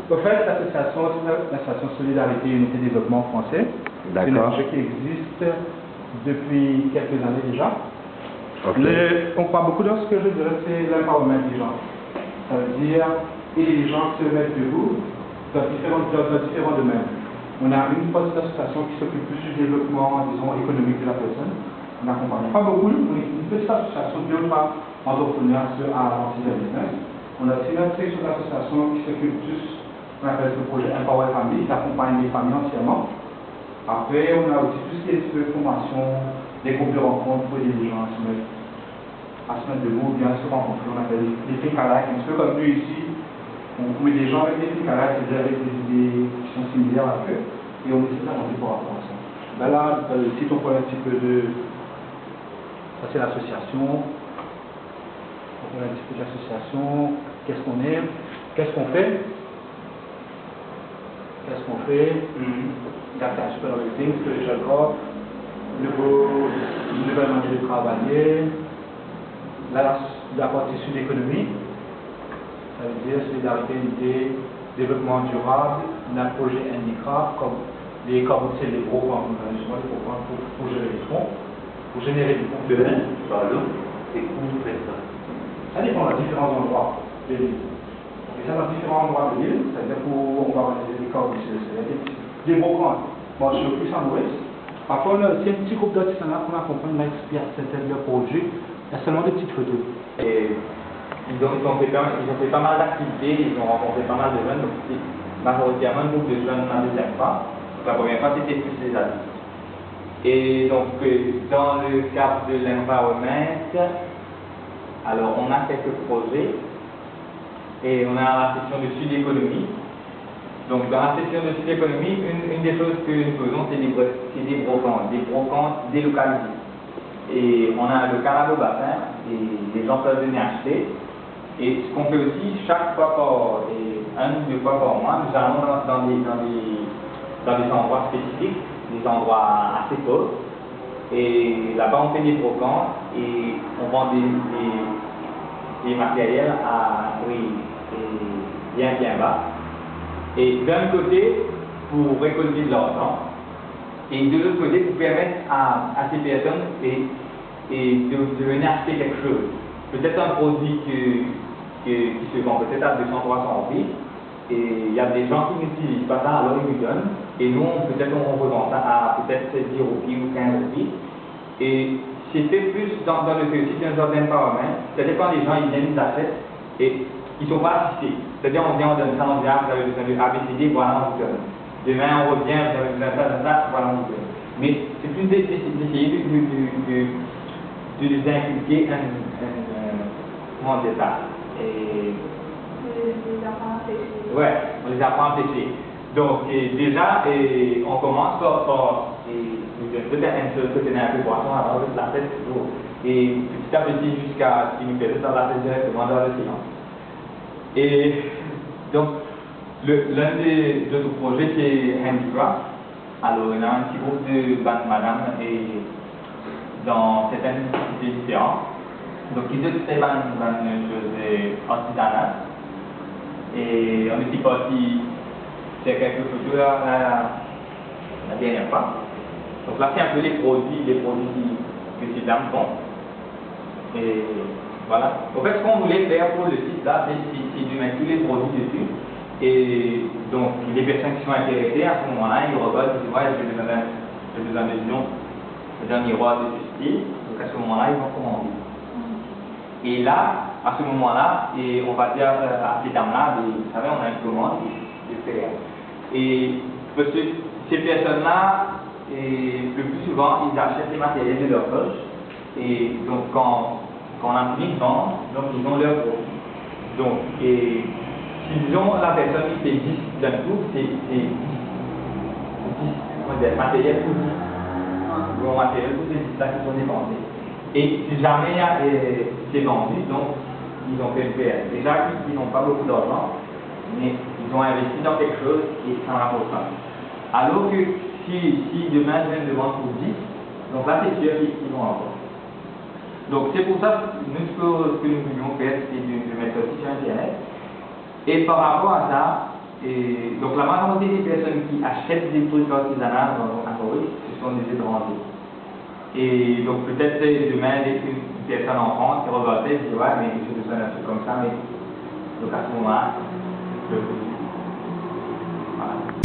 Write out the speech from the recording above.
Au fait, l'association Solidarité et Unité Développement Français, c'est un projet qui existe depuis quelques années déjà. Okay. On croit beaucoup dans ce que je dirais, c'est l'empowerment des gens. Ça veut dire aider les gens à se mettre debout dans différents domaines. On a une petite association qui s'occupe plus du développement, disons, économique de la personne. On n'accompagne pas beaucoup, on est une petite association de entrepreneurs à lancer des business. On a aussi une section d'association qui s'occupe plus, on appelle ce projet Empower Family, qui accompagne les familles entièrement. Après, on a aussi tout ce qui est de formation, des groupes de rencontres pour aider les gens à se mettre debout, bien se rencontrer. On appelle les think alike, un peu comme nous ici. On met des gens avec des think alike, c'est-à-dire avec des idées qui sont similaires à eux, et on essaie d'avancer par rapport à ça. Ben là, si on parle un petit peu de. Ça, c'est l'association. On a un petit peu d'association. Qu'est-ce qu'on est? Qu'est-ce qu'on fait? Regarde un peu dans le thing, spiritual corps, nouvelle manière de travailler, la partie sur l'économie, ça veut dire solidarité, unité, développement durable, un projet handicraft, comme les caroutiers, les gros fonds, pour gérer les fonds, pour générer du fonds. Pardon, c'est où vous faites ça? Ça dépend à différents endroits de l'île. On fait ça dans différents endroits de l'île, c'est-à-dire qu'on va organiser des caroutiers, des brocantes. Bon, je suis plus en ouest. Parfois, c'est un petit groupe d'artisanat qu'on accompagne, l'expert, c'est-à-dire le produit. Il y a seulement des petites photos. Et ils ont fait pas mal d'activités, ils ont rencontré pas mal de jeunes, donc c'est majoritairement un groupe de jeunes la deuxième fois. Donc la première fois, c'était plus les adultes. Et donc, dans le cadre de l'empowerment, alors on a quelques projets et on a la section de Sud Économie. Donc dans la section de Sud Économie, une des choses que nous faisons, c'est des brocantes délocalisées. Et on a le carré au bassin et les gens peuvent venir acheter. Et ce qu'on fait aussi, chaque fois un ou deux fois par mois, nous allons dans des endroits spécifiques, des endroits assez pauvres. Et là-bas, on fait des brocantes et on vend des matériels à prix bien bas. Et d'un côté, pour récolter de l'argent, et de l'autre côté, pour permettre à ces personnes de venir acheter quelque chose. Peut-être un produit qui se vend peut-être à 200-300 rupies, et il y a des gens qui n'utilisent pas ça, alors ils nous donnent, et nous, peut-être on revend ça à peut-être 10 rupies ou 15 rupies. Et c'était plus dans le fait aussi d'un genre d'empowerment, c'est-à-dire quand les gens ils viennent, ils achètent, et ils ne sont pas assistés. C'est-à-dire on vient, on donne ça, on dit ah, vous avez besoin de ABCD, voilà, on vous donne. Demain on revient, vous avez besoin de ça, voilà, on vous donne. Mais c'est plus d'essayer de les inculquer comment dire ça. Ouais, on les apprend à pêcher. Donc déjà, on commence par peut-être un peu poisson avant de la tête toujours. Et petit à petit jusqu'à ce qu'ils nous permettent dans la tête directement dans l'océan. Et donc, l'un des autres projets, c'est Handicraft. Alors, il y a un petit groupe de madame et dans certaines cités différentes. Donc, ils ont fait une chose artisanale. Et on était parti faire quelques photos la dernière fois. Donc là, c'est un peu les produits que ces dames font. Et voilà. En fait, ce qu'on voulait faire pour le site là, c'est de mettre tous les produits dessus. Et donc, les personnes qui sont intéressées à ce moment-là, ils regardent, ils disent ouais, j'ai besoin de disons, d'un miroir de ce style. Donc à ce moment-là, ils vont commander. Et là, à ce moment-là, on va dire à ces dames-là, vous savez, on a une commande de faire. Et parce que ces personnes-là, le plus souvent, ils achètent les matériels de leur poche. Et donc, quand on a fini de vendre, donc ils ont leur gros. Donc, et si disons la personne qui fait 10 d'un coup, c'est 10 matériels pour 10. Gros matériel pour ces 10 là qui sont dépensés. Et si jamais c'est vendu, donc ils ont fait une PR. Déjà, ils n'ont pas beaucoup d'argent, mais ils ont investi dans quelque chose et ça rapporte pas. Alors que si demain je viens de vendre pour 10, donc là c'est sûr qu'ils vont avoir. Donc c'est pour ça que nous, ce que nous voulions faire, c'est de mettre aussi sur Internet. Et par rapport à ça, Et donc la majorité des personnes qui achètent des trucs artisanaux à Maurice, ce sont des étrangers. Et donc peut-être demain, une personne en France qui regarde ça et dit ouais, mais j'ai besoin d'un truc comme ça, mais donc à ce moment-là, voilà.